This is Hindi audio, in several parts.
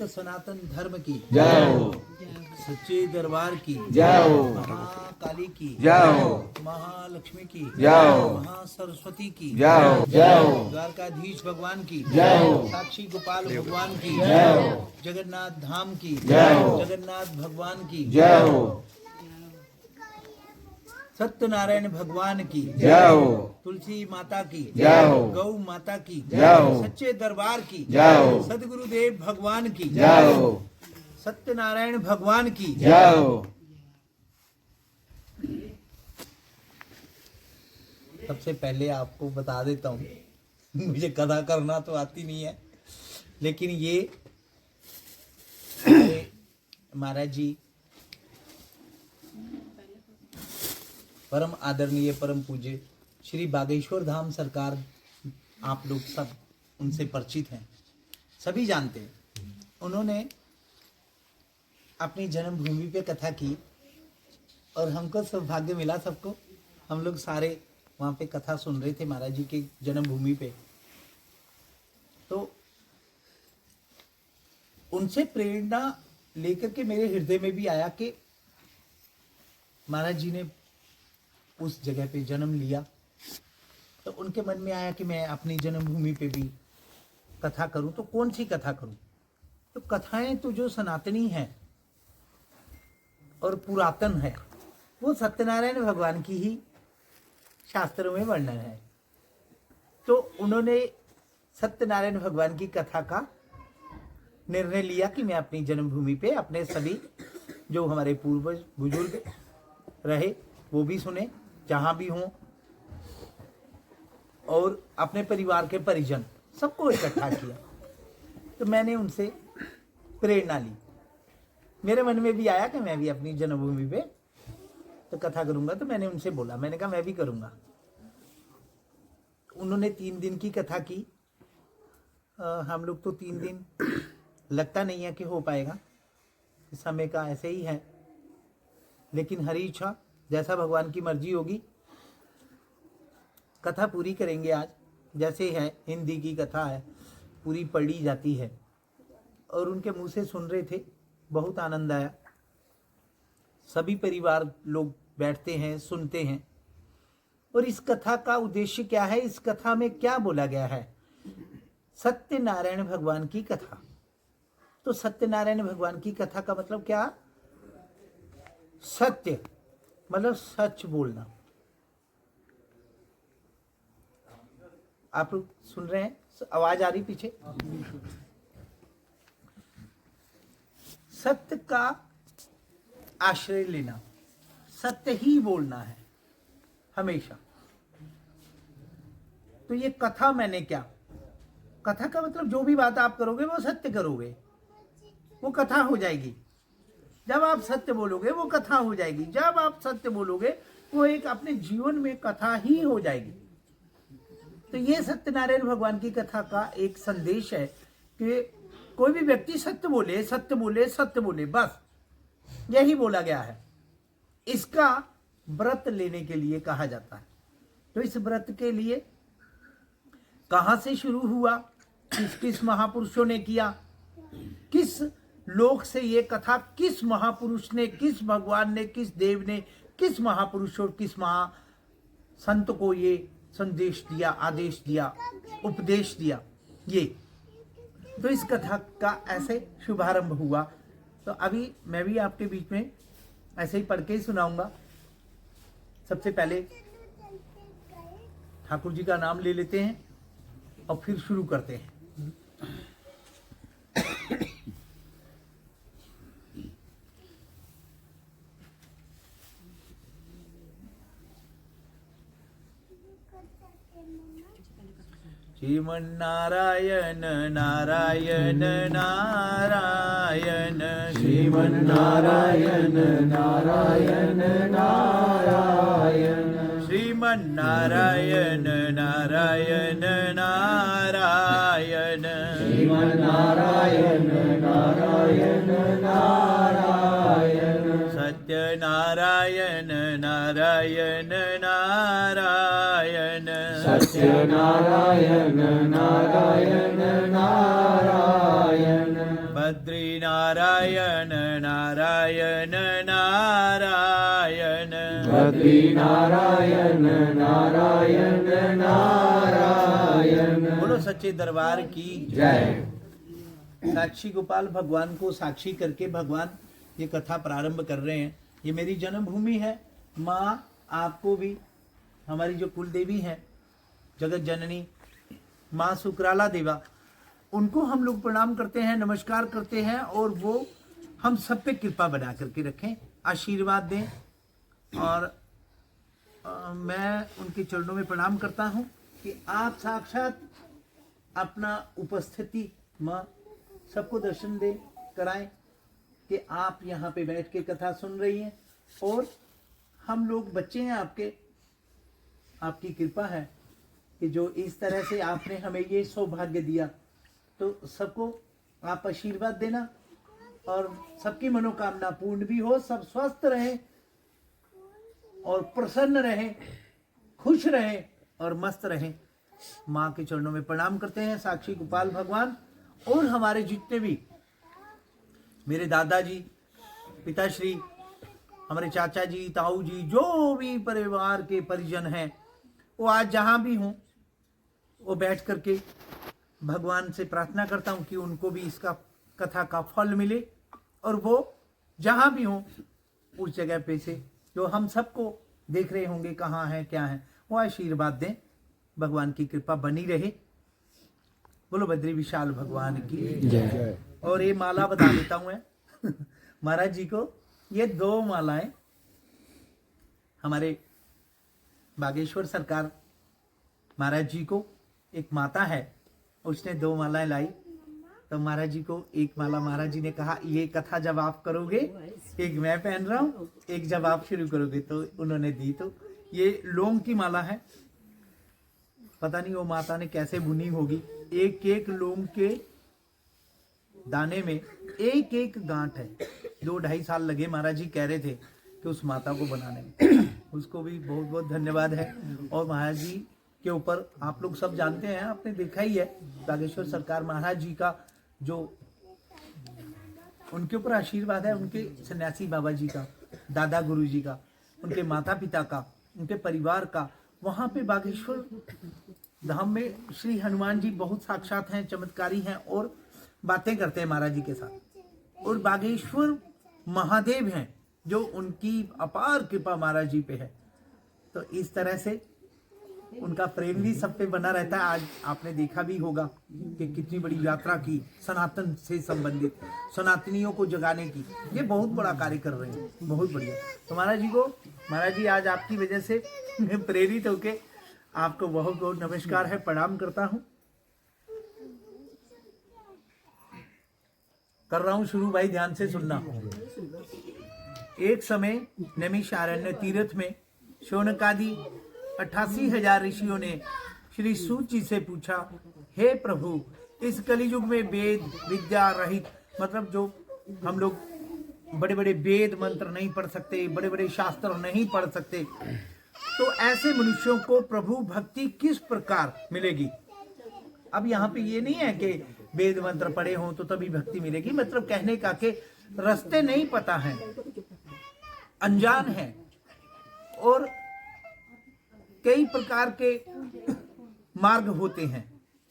सत्य सनातन धर्म की जय हो, सच्चे दरबार की जय हो, महाकाली की जय हो, महालक्ष्मी की जय हो, महासरस्वती की जय हो, जय हो, द्वारकाधीश भगवान की जय हो, साक्षी गोपाल भगवान की जय हो, जगन्नाथ धाम की जय हो, जगन्नाथ भगवान की जय हो, सत्यनारायण भगवान की जय हो, तुलसी माता की जय हो, गौ माता की जय हो, सच्चे दरबार की जय हो, सदगुरुदेव भगवान की जय हो, सत्यनारायण भगवान की जय हो। सबसे पहले आपको बता देता हूँ, मुझे कथा करना तो आती नहीं है, लेकिन ये हमारे महाराज जी परम आदरणीय परम पूज्य श्री बागेश्वर धाम सरकार, आप लोग सब उनसे परिचित हैं, सभी जानते हैं। उन्होंने अपनी जन्मभूमि पे कथा की और हमको सौभाग्य मिला, सबको, हम लोग सारे वहाँ पे कथा सुन रहे थे महाराज जी के जन्मभूमि पे। तो उनसे प्रेरणा लेकर के मेरे हृदय में भी आया कि महाराज जी ने उस जगह पे जन्म लिया, तो उनके मन में आया कि मैं अपनी जन्मभूमि पे भी कथा करूं, तो कौन सी कथा करूं। तो कथाएं तो जो सनातनी हैं और पुरातन है, वो सत्यनारायण भगवान की ही शास्त्रों में वर्णन है। तो उन्होंने सत्यनारायण भगवान की कथा का निर्णय लिया कि मैं अपनी जन्मभूमि पे अपने सभी जो हमारे पूर्वज बुजुर्ग रहे वो भी सुने जहां भी हों, और अपने परिवार के परिजन सबको इकट्ठा किया। तो मैंने उनसे प्रेरणा ली, मेरे मन में भी आया कि मैं भी अपनी जन्मभूमि पे तो कथा करूंगा। तो मैंने उनसे बोला, मैंने कहा मैं भी करूंगा। उन्होंने 3 दिन की कथा की। हम लोग तो 3 दिन लगता नहीं है कि हो पाएगा, समय का ऐसे ही है, लेकिन हरी इच्छा, जैसा भगवान की मर्जी होगी कथा पूरी करेंगे। आज जैसे है हिंदी की कथा है, पूरी पढ़ी जाती है, और उनके मुंह से सुन रहे थे, बहुत आनंद आया। सभी परिवार लोग बैठते हैं, सुनते हैं। और इस कथा का उद्देश्य क्या है, इस कथा में क्या बोला गया है? सत्यनारायण भगवान की कथा। तो सत्यनारायण भगवान की कथा का मतलब क्या? सत्य मतलब सच बोलना। आप लोग सुन रहे हैं, आवाज आ रही पीछे? सत्य का आश्रय लेना, सत्य ही बोलना है हमेशा। तो ये कथा मैंने क्या, कथा का मतलब जो भी बात आप करोगे वो सत्य करोगे, वो कथा हो जाएगी। जब आप सत्य बोलोगे वो कथा हो जाएगी। जब आप सत्य बोलोगे वो एक अपने जीवन में कथा ही हो जाएगी। तो ये सत्यनारायण भगवान की कथा का एक संदेश है कि कोई भी व्यक्ति सत्य बोले, सत्य बोले, सत्य बोले, बस यही बोला गया है। इसका व्रत लेने के लिए कहा जाता है। तो इस व्रत के लिए कहां से शुरू हुआ, किस किस महापुरुषों ने किया, किस लोक से ये कथा, किस महापुरुष ने, किस भगवान ने, किस देव ने, किस महापुरुष और किस महा संत को ये संदेश दिया, आदेश दिया, उपदेश दिया, ये तो इस कथा का ऐसे शुभारंभ हुआ। तो अभी मैं भी आपके बीच में ऐसे ही पढ़ के ही सुनाऊंगा। सबसे पहले ठाकुर जी का नाम ले लेते हैं और फिर शुरू करते हैं। श्रीमन्नारायण नारायण नारायण, श्रीमन्नारायण नारायण नारायण, श्रीमन्नारायण नारायण नारायण, श्रीमन्नारायण नारायण नारायण, सत्यनारायण नारायण नारायण, सत्यनारायण नारायण नारायण, बद्री नारायण नारायण नारायण। बद्री नारायण नारायण नारायण। बोलो सच्चे दरबार की जय। साक्षी गोपाल भगवान को साक्षी करके भगवान ये कथा प्रारंभ कर रहे हैं। ये मेरी जन्मभूमि है। माँ आपको भी, हमारी जो कुल देवी है जगत जननी माँ सुकराला देवा, उनको हम लोग प्रणाम करते हैं, नमस्कार करते हैं, और वो हम सब पे कृपा बना करके रखें, आशीर्वाद दें। और मैं उनके चरणों में प्रणाम करता हूँ कि आप साक्षात अपना उपस्थिति माँ सबको दर्शन दे कराएं कि आप यहाँ पे बैठ के कथा सुन रही हैं और हम लोग बच्चे हैं आपके। आपकी कृपा है कि जो इस तरह से आपने हमें ये सौभाग्य दिया, तो सबको आप आशीर्वाद देना और सबकी मनोकामना पूर्ण भी हो, सब स्वस्थ रहें और प्रसन्न रहें, खुश रहें और मस्त रहें। माँ के चरणों में प्रणाम करते हैं साक्षी गोपाल भगवान और हमारे जितने भी मेरे दादाजी, पिताश्री, हमारे चाचा जी, ताऊ जी, जो भी परिवार के परिजन हैं, वो आज जहाँ भी हों, वो बैठ करके भगवान से प्रार्थना करता हूँ कि उनको भी इसका कथा का फल मिले और वो जहाँ भी हों उस जगह पे से जो हम सबको देख रहे होंगे कहाँ है क्या है, वो आशीर्वाद दें, भगवान की कृपा बनी रहे। बोलो बद्री विशाल भगवान की जय। और ये माला बता देता हूँ मैं महाराज जी को। ये 2 मालाएं हमारे बागेश्वर सरकार महाराज जी को, एक माता है उसने 2 मालाएं लाई, तो महाराज जी को एक माला महाराज जी ने कहा ये कथा जब आप करोगे, एक मैं पहन रहा हूँ, एक जब आप शुरू करोगे, तो उन्होंने दी। तो ये लौंग की माला है, पता नहीं वो माता ने कैसे बुनी होगी। एक एक लौंग के दाने में एक एक गांठ है। 2-2.5 साल लगे महाराज जी कह रहे थे कि उस माता को बनाने में। उसको भी बहुत बहुत धन्यवाद है। और महाराज जी के ऊपर आप लोग सब जानते हैं, आपने देखा ही है, बागेश्वर सरकार महाराज जी का जो उनके ऊपर आशीर्वाद है, उनके सन्यासी बाबा जी का, दादा गुरु जी का, उनके माता पिता का, उनके परिवार का। वहाँ पे बागेश्वर धाम में श्री हनुमान जी बहुत साक्षात हैं, चमत्कारी हैं और बातें करते हैं महाराज जी के साथ। और बागेश्वर महादेव हैं जो उनकी अपार कृपा महाराज जी पे है। तो इस तरह से उनका प्रेम भी सब पे बना रहता है। आज आपने देखा भी होगा कि कितनी बड़ी यात्रा की, सनातन से संबंधित, सनातनियों को जगाने की, ये बहुत बड़ा कार्य कर रहे हैं, बहुत बढ़िया। तो महाराज जी आज आपकी वजह से प्रेरित होके आपको बहुत बहुत नमस्कार है, प्रणाम करता हूँ। कर रहा हूँ शुरू, भाई ध्यान से सुनना। एक समय नैमिषारण्य तीर्थ में शौनकादि 88,000 ऋषियों ने श्री सूत जी से पूछा, हे प्रभु, इस कलियुग में वेद विद्या रहित, मतलब जो हम लोग बड़े बड़े वेद मंत्र नहीं पढ़ सकते, बड़े बड़े शास्त्र नहीं पढ़ सकते, तो ऐसे मनुष्यों को प्रभु भक्ति किस प्रकार मिलेगी। अब यहाँ पे ये नहीं है कि वेद मंत्र पढ़े हों तो तभी भक्ति मिलेगी, मतलब कहने का कि रास्ते नहीं पता है, अनजान है और कई प्रकार के मार्ग होते हैं,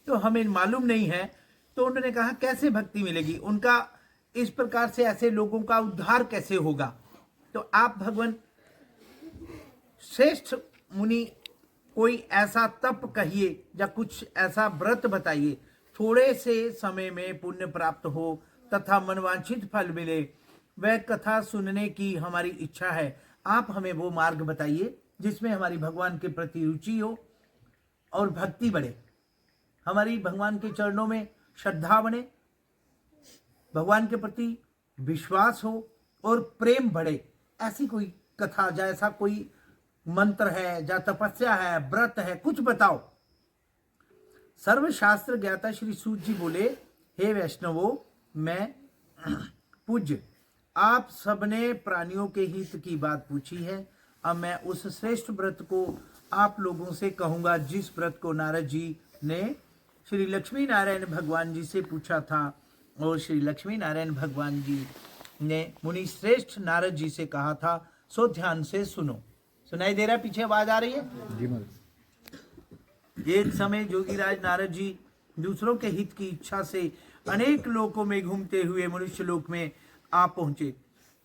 तो हमें मालूम नहीं है। तो उन्होंने कहा कैसे भक्ति मिलेगी, उनका इस प्रकार से ऐसे लोगों का उद्धार कैसे होगा। तो आप भगवान श्रेष्ठ मुनि कोई ऐसा तप कहिए या कुछ ऐसा व्रत बताइए, थोड़े से समय में पुण्य प्राप्त हो तथा मनवांछित फल मिले, वह कथा सुनने की हमारी इच्छा है। आप हमें वो मार्ग बताइए जिसमें हमारी भगवान के प्रति रुचि हो और भक्ति बढ़े, हमारी भगवान के चरणों में श्रद्धा बने, भगवान के प्रति विश्वास हो और प्रेम बढ़े। ऐसी कोई कथा, जैसा कोई मंत्र है, या तपस्या है, व्रत है, कुछ बताओ। सर्वशास्त्र ज्ञाता श्री सूत जी बोले, हे वैष्णवों, मैं पूज्य, आप सबने प्राणियों के हित की बात पूछी है। अब मैं उस श्रेष्ठ व्रत को आप लोगों से कहूंगा जिस व्रत को नारद जी ने श्री लक्ष्मी नारायण भगवान जी से पूछा था। और श्री लक्ष्मी नारायण भगवान जी ने मुनि श्रेष्ठ नारद जी से कहा था, सो ध्यान से सुनो। सुनाई दे रहा है? पीछे आवाज आ रही है? जी महाराज। एक समय जोगीराज नारद जी दूसरों के हित की इच्छा से अनेक लोकों में घूमते हुए मनुष्य लोक में आ पहुंचे।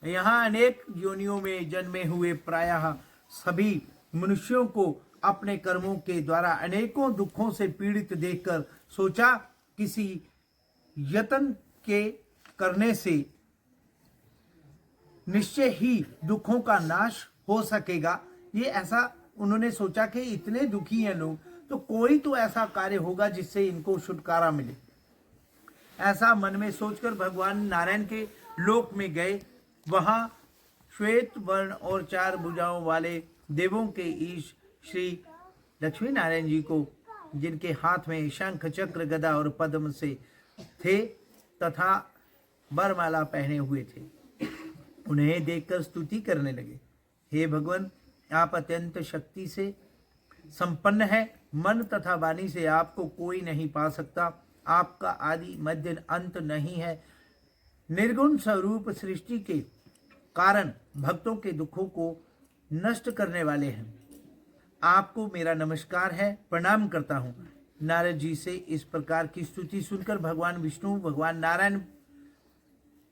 यहाँ अनेक योनियों में जन्मे हुए प्रायः सभी मनुष्यों को अपने कर्मों के द्वारा अनेकों दुखों से पीड़ित देखकर सोचा, किसी यत्न के करने से निश्चय ही दुखों का नाश हो सकेगा। ये ऐसा उन्होंने सोचा कि इतने दुखी हैं लोग, तो कोई तो ऐसा कार्य होगा जिससे इनको छुटकारा मिले। ऐसा मन में सोचकर भगवान नारायण के लोक में गए। वहां श्वेत वर्ण और 4 भुजाओं वाले देवों के ईश श्री लक्ष्मी नारायण जी को, जिनके हाथ में शंख चक्र गदा और पद्म से थे तथा वरमाला पहने हुए थे, उन्हें देखकर स्तुति करने लगे। हे भगवान, आप अत्यंत शक्ति से संपन्न है। मन तथा वाणी से आपको कोई नहीं पा सकता। आपका आदि मध्य अंत नहीं है। निर्गुण स्वरूप सृष्टि के कारण भक्तों के दुखों को नष्ट करने वाले हैं। आपको मेरा नमस्कार है, प्रणाम करता हूँ। नारद जी से इस प्रकार की स्तुति सुनकर भगवान विष्णु, भगवान नारायण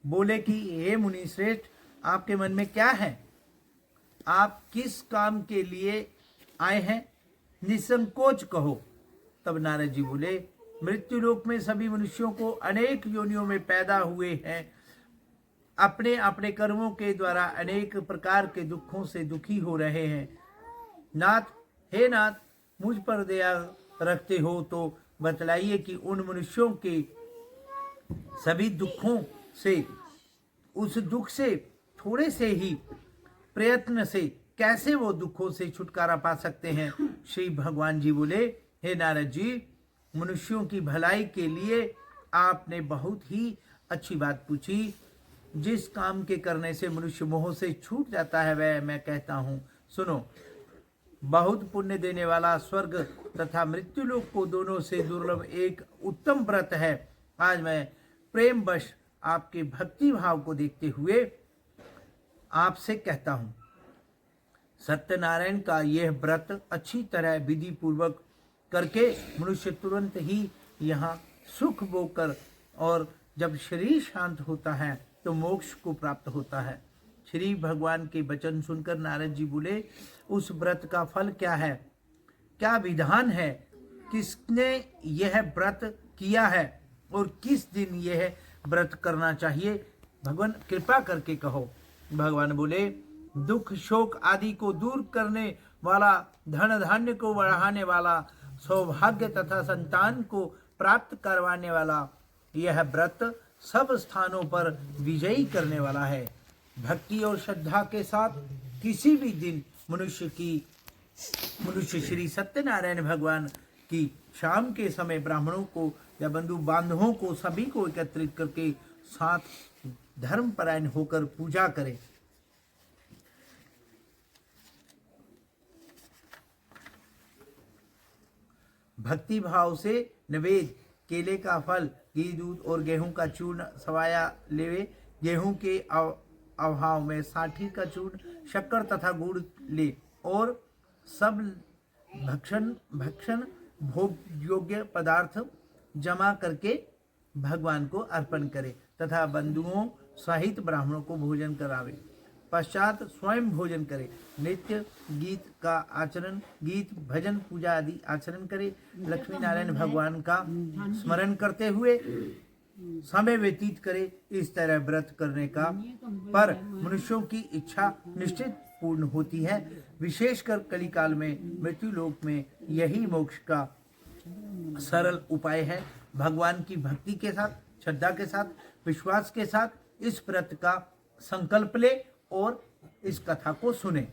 बोले कि हे मुनि श्रेष्ठ, आपके मन में क्या है? आप किस काम के लिए आए हैं? निसंकोच कहो। तब नारद जी बोले, मृत्युलोक में सभी मनुष्यों को अनेक योनियों में पैदा हुए हैं, अपने अपने कर्मों के द्वारा अनेक प्रकार के दुखों से दुखी हो रहे हैं। नाथ, हे नाथ, मुझ पर दया रखते हो तो बतलाइए कि उन मनुष्यों के सभी दुखों से, उस दुख से थोड़े से ही प्रयत्न से कैसे वो दुखों से छुटकारा पा सकते हैं। श्री भगवान जी बोले, हे नारद जी, मनुष्यों की भलाई के लिए आपने बहुत ही अच्छी बात पूछी। जिस काम के करने से मनुष्य मोह से छूट जाता है वह मैं कहता हूँ, सुनो। बहुत पुण्य देने वाला स्वर्ग तथा मृत्युलोक को दोनों से दुर्लभ एक उत्तम व्रत है। आज मैं प्रेमवश आपके भक्ति भाव को देखते हुए आपसे कहता हूँ, सत्यनारायण का यह व्रत अच्छी तरह विधि पूर्वक करके मनुष्य तुरंत ही यहाँ सुख भोगकर और जब शरीर शांत होता है तो मोक्ष को प्राप्त होता है। श्री भगवान के वचन सुनकर नारद जी बोले, उस व्रत का फल क्या है? क्या विधान है? किसने यह व्रत किया है और किस दिन यह व्रत करना चाहिए? भगवान कृपा करके कहो। भगवान बोले, दुख शोक आदि को दूर करने वाला, धन धान्य को बढ़ाने वाला, सौभाग्य तथा संतान को प्राप्त करवाने वाला यह व्रत सब स्थानों पर विजयी करने वाला है। भक्ति और श्रद्धा के साथ किसी भी दिन मनुष्य श्री सत्यनारायण भगवान की शाम के समय ब्राह्मणों को या बंधु बांधवों को सभी को एकत्रित करके साथ धर्मपरायण होकर पूजा करे। भक्ति भाव से नवेद, केले का फल, घी, दूध और गेहूं का चूर्ण सवाया लेवे। गेहूं के अभाव में साठी का चूर्ण, शक्कर तथा गुड़ ले और सब भक्षण भोग योग्य पदार्थ जमा करके भगवान को अर्पण करे तथा बंधुओं सहित ब्राह्मणों को भोजन करावे। पश्चात स्वयं भोजन करे। नित्य गीत का आचरण, गीत भजन पूजा आदि आचरण करे। लक्ष्मी नारायण भगवान का स्मरण करते हुए समय व्यतीत करे। इस तरह व्रत करने का पर मनुष्यों की इच्छा निश्चित पूर्ण होती है। विशेषकर कलिकाल में मृत्यु लोक में यही मोक्ष का सरल उपाय है। भगवान की भक्ति के साथ, श्रद्धा के साथ, विश्वास के साथ इस व्रत का संकल्प ले और इस कथा को सुने।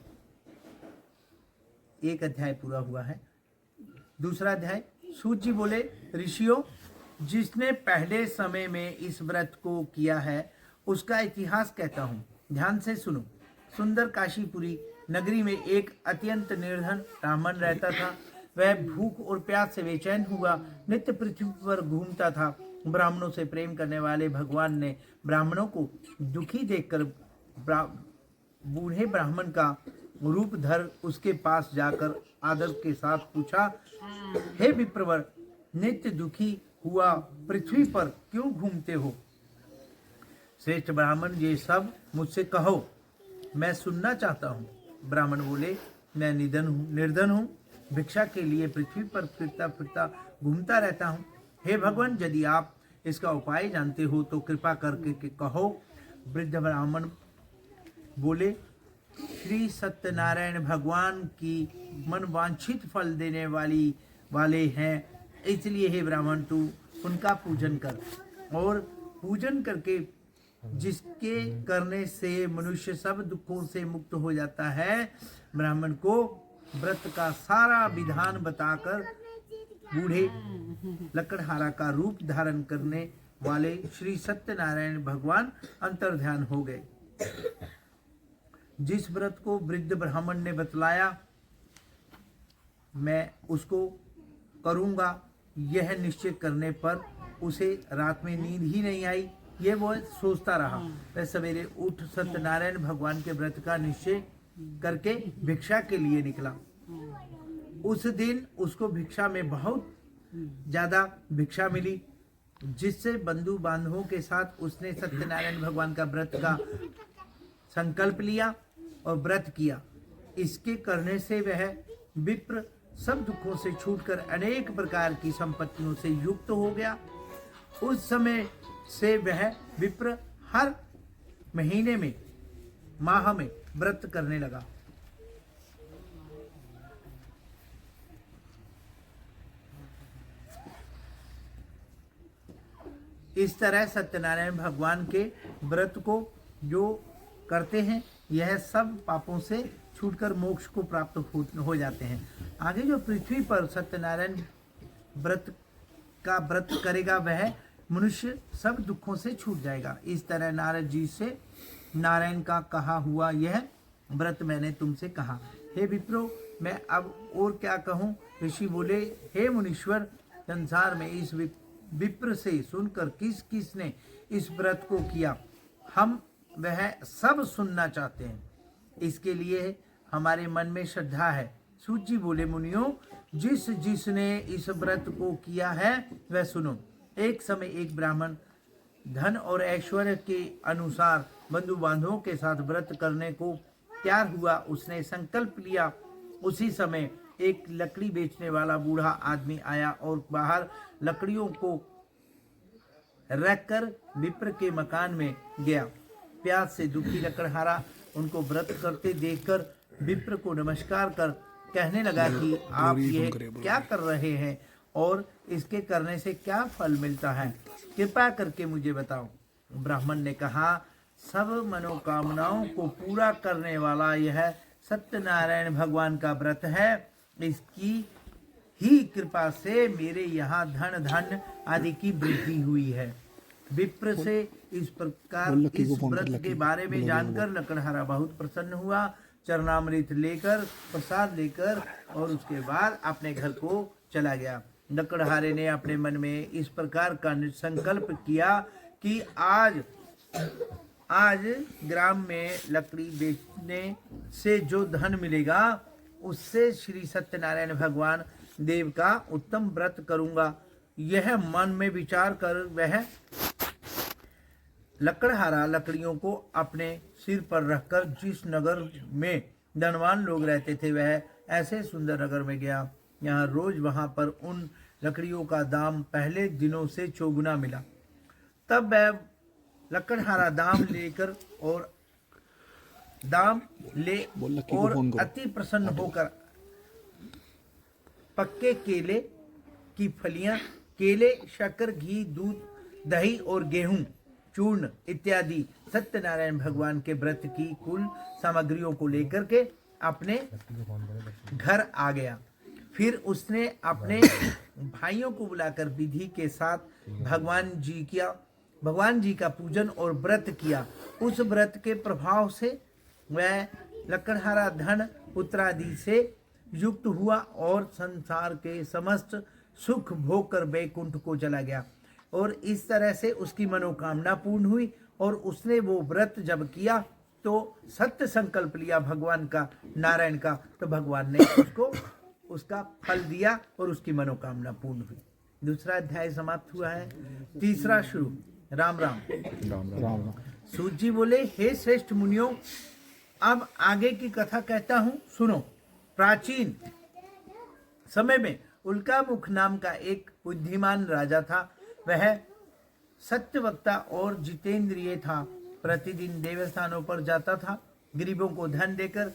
एक अध्याय पूरा हुआ है। दूसरा अध्याय, सूत जी बोले, ऋषियों, जिसने पहले समय में इस व्रत को किया है उसका इतिहास कहता हूँ, ध्यान से सुनो। सुंदर काशीपुरी नगरी में एक अत्यंत निर्धन ब्राह्मण रहता था। वह भूख और प्यास से बेचैन हुआ नित्य पृथ्वी पर घूमता था। ब्राह्मणों से प्रेम करने वाले भगवान ने ब्राह्मणों को दुखी देखकर बूढ़े ब्राह्मण का रूप धर उसके पास जाकर आदर के साथ पूछा, हे विप्रवर, नित्य दुखी हुआ पृथ्वी पर क्यों घूमते हो? श्रेष्ठ ब्राह्मण, ये सब मुझसे कहो, मैं सुनना चाहता हूँ। ब्राह्मण बोले, मैं निर्धन हूँ, भिक्षा के लिए पृथ्वी पर फिरता फिरता घूमता रहता हूँ। हे भगवान, यदि आप इसका उपाय जानते हो तो कृपा करके कहो। वृद्ध ब्राह्मण बोले, श्री सत्यनारायण भगवान की मनवांछित फल देने वाले हैं, इसलिए हे ब्राह्मण, तू उनका पूजन कर, और पूजन करके जिसके करने से मनुष्य सब दुखों से मुक्त हो जाता है। ब्राह्मण को व्रत का सारा विधान बताकर बूढ़े लकड़हारा का रूप धारण करने वाले श्री सत्यनारायण भगवान अंतर्ध्यान हो गए। जिस व्रत को वृद्ध ब्राह्मण ने बतलाया, मैं उसको करूंगा, यह निश्चय करने पर उसे रात में नींद ही नहीं आई। ये वो सोचता रहा। वह सवेरे उठ सत्यनारायण भगवान के व्रत का निश्चय करके भिक्षा के लिए निकला। उस दिन उसको भिक्षा में बहुत ज्यादा भिक्षा मिली, जिससे बंधु बांधवों के साथ उसने सत्यनारायण भगवान का व्रत का संकल्प लिया और व्रत किया। इसके करने से वह विप्र सब दुखों से छूटकर अनेक प्रकार की संपत्तियों से युक्त हो गया। उस समय से वह विप्र हर महीने में, माह में व्रत करने लगा। इस तरह सत्यनारायण भगवान के व्रत को जो करते हैं, यह सब पापों से छूटकर मोक्ष को प्राप्त हो जाते हैं। आगे जो पृथ्वी पर सत्यनारायण व्रत करेगा, वह मनुष्य सब दुखों से छूट जाएगा। इस तरह नारद जी से नारायण का कहा हुआ यह व्रत मैंने तुमसे कहा। हे विप्रो, मैं अब और क्या कहूँ? ऋषि बोले, हे मुनीश्वर, संसार में इस विप्र से सुनकर किस किस ने इस व्रत को किया, हम वह सब सुनना चाहते हैं। इसके लिए हमारे मन में श्रद्धा है। सूत जी बोले, मुनियों, जिसने इस व्रत को किया है वह सुनो। एक समय एक ब्राह्मण धन और ऐश्वर्य के अनुसार बंधु बांधवों के साथ व्रत करने को तैयार हुआ। उसने संकल्प लिया। उसी समय एक लकड़ी बेचने वाला बूढ़ा आदमी आया और बाहर लकड़ियों को रखकर विप्र के मकान में गया। प्यास से दुखी लकड़हारा उनको व्रत करते देखकर विप्र को नमस्कार कर कहने लगा कि आप ये क्या कर रहे हैं और इसके करने से क्या फल मिलता है, कृपा करके मुझे बताओ। ब्राह्मण ने कहा, सब मनोकामनाओं को पूरा करने वाला यह सत्यनारायण भगवान का व्रत है। इसकी ही कृपा से मेरे यहाँ धन धान्य आदि की वृद्धि हुई है। विप्र से इस प्रकार इस व्रत के बारे में जानकर लकड़हारा बहुत प्रसन्न हुआ। चरणामृत लेकर, प्रसाद लेकर और उसके बाद अपने घर को चला गया। लकड़हारे ने अपने मन में इस प्रकार का संकल्प किया कि आज ग्राम में लकड़ी बेचने से जो धन मिलेगा, उससे श्री सत्यनारायण भगवान देव का उत्तम व्रत करूंगा। यह मन में विचार कर वह लकड़हारा लकड़ियों को अपने सिर पर रखकर जिस नगर में धनवान लोग रहते थे, वह ऐसे सुंदर नगर में गया। यहाँ रोज वहां पर उन लकड़ियों का दाम पहले दिनों से चौगुना मिला। तब वह लकड़हारा दाम ले और अति प्रसन्न होकर पक्के केले की फलियां, केले, शक्कर, घी, दूध, दही और गेहूं चूर्ण इत्यादि सत्यनारायण भगवान के व्रत की कुल सामग्रियों को लेकर के अपने घर आ गया। फिर उसने अपने भाइयों को बुलाकर विधि के साथ भगवान जी का पूजन और व्रत किया। उस व्रत के प्रभाव से वह लकड़हारा धन पुत्रादि से युक्त हुआ और संसार के समस्त सुख भोग कर वैकुंठ को चला गया। और इस तरह से उसकी मनोकामना पूर्ण हुई और उसने वो व्रत जब किया तो सत्य संकल्प लिया भगवान का, नारायण का, तो भगवान ने उसको उसका फल दिया और उसकी मनोकामना पूर्ण हुई। दूसरा अध्याय समाप्त हुआ है, तीसरा शुरू। राम राम। राम। सूत जी बोले, हे श्रेष्ठ मुनियों, अब आगे की कथा कहता हूं, सुनो। प्राचीन समय में उल्कामुख नाम का एक बुद्धिमान राजा था। वह सत्यवक्ता और जितेंद्रिय था। प्रतिदिन देवस्थानों पर जाता था, गरीबों को धन देकर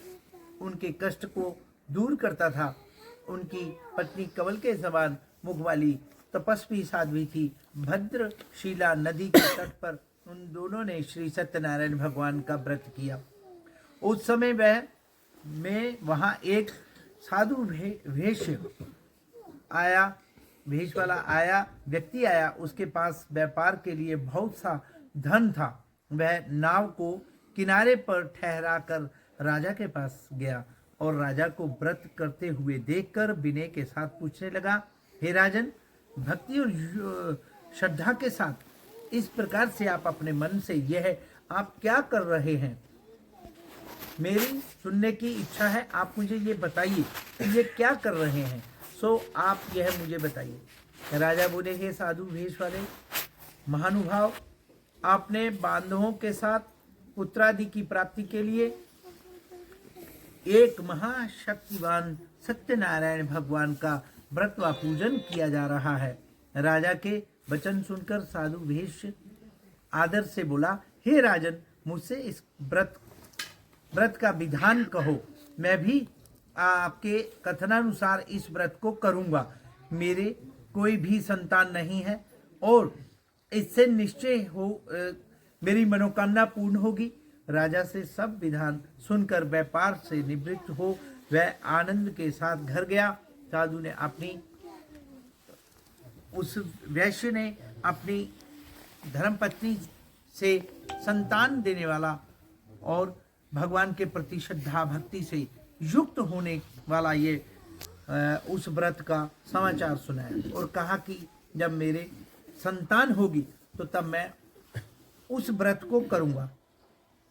उनके कष्ट को दूर करता था। उनकी पत्नी कमल के समान मुख वाली तपस्वी साध्वी थी। भद्रशिला नदी के तट पर उन दोनों ने श्री सत्यनारायण भगवान का व्रत किया। उस समय वहाँ एक साधु भेष वाला व्यक्ति आया। उसके पास व्यापार के लिए बहुत सा धन था। वह नाव को किनारे पर ठहरा कर राजा के पास गया और राजा को व्रत करते हुए देखकर विनय के साथ पूछने लगा, हे राजन, भक्ति और श्रद्धा के साथ इस प्रकार से आप अपने मन से यह आप क्या कर रहे हैं? मेरी सुनने की इच्छा है, आप मुझे ये बताइए कि ये क्या कर रहे हैं। सो आप यह मुझे बताइए। राजा बोले, हे साधु भेष वाले महानुभाव, आपने बांधवों के साथ पुत्रादि की प्राप्ति के लिए एक महाशक्तिवान सत्यनारायण भगवान का व्रत व पूजन किया जा रहा है। राजा के वचन सुनकर साधु भेष आदर से बोला, हे राजन, मुझसे इस व्रत का विधान कहो। मैं भी आपके कथनानुसार इस व्रत को करूंगा। मेरे कोई भी संतान नहीं है और इससे निश्चय हो मेरी मनोकामना पूर्ण होगी। राजा से सब विधान सुनकर व्यापार से निवृत्त हो वह आनंद के साथ घर गया। साधु ने उस वैश्य ने अपनी धर्मपत्नी से संतान देने वाला और भगवान के प्रति श्रद्धा भक्ति से युक्त होने वाला ये उस व्रत का समाचार सुनाया और कहा कि जब मेरे संतान होगी तो तब मैं उस व्रत को करूंगा।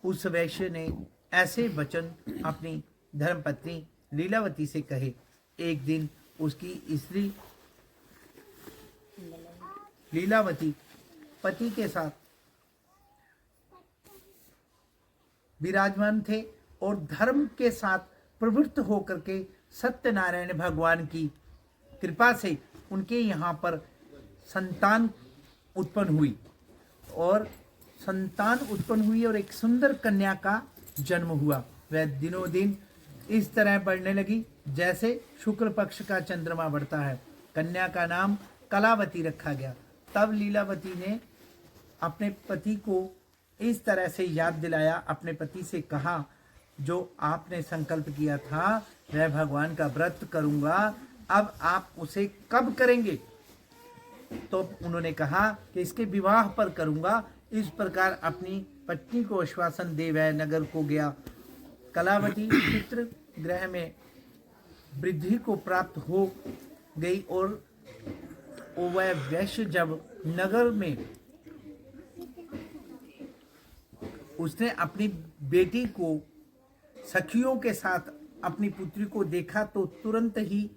उस वैश्य ने ऐसे वचन अपनी धर्मपत्नी लीलावती से कहे। एक दिन उसकी स्त्री लीलावती पति के साथ विराजमान थे और धर्म के साथ प्रवृत्त होकर के सत्यनारायण भगवान की कृपा से उनके यहाँ पर संतान उत्पन्न हुई और एक सुंदर कन्या का जन्म हुआ। वह दिनों दिन इस तरह बढ़ने लगी जैसे शुक्ल पक्ष का चंद्रमा बढ़ता है। कन्या का नाम कलावती रखा गया। तब लीलावती ने अपने पति को इस तरह से याद दिलाया। अपने पति से कहा, जो आपने संकल्प किया था वह भगवान का व्रत करूंगा, अब आप उसे कब करेंगे? तो उन्होंने कहा कि इसके विवाह पर करूंगा। इस प्रकार अपनी पत्नी को आश्वासन दे वह नगर को गया। कलावती पितृ ग्रह में वृद्धि को प्राप्त हो गई और वह वैश्य जब नगर में उसने अपनी बेटी को सखियों के साथ अपनी पुत्री को देखा तो तुरंत ही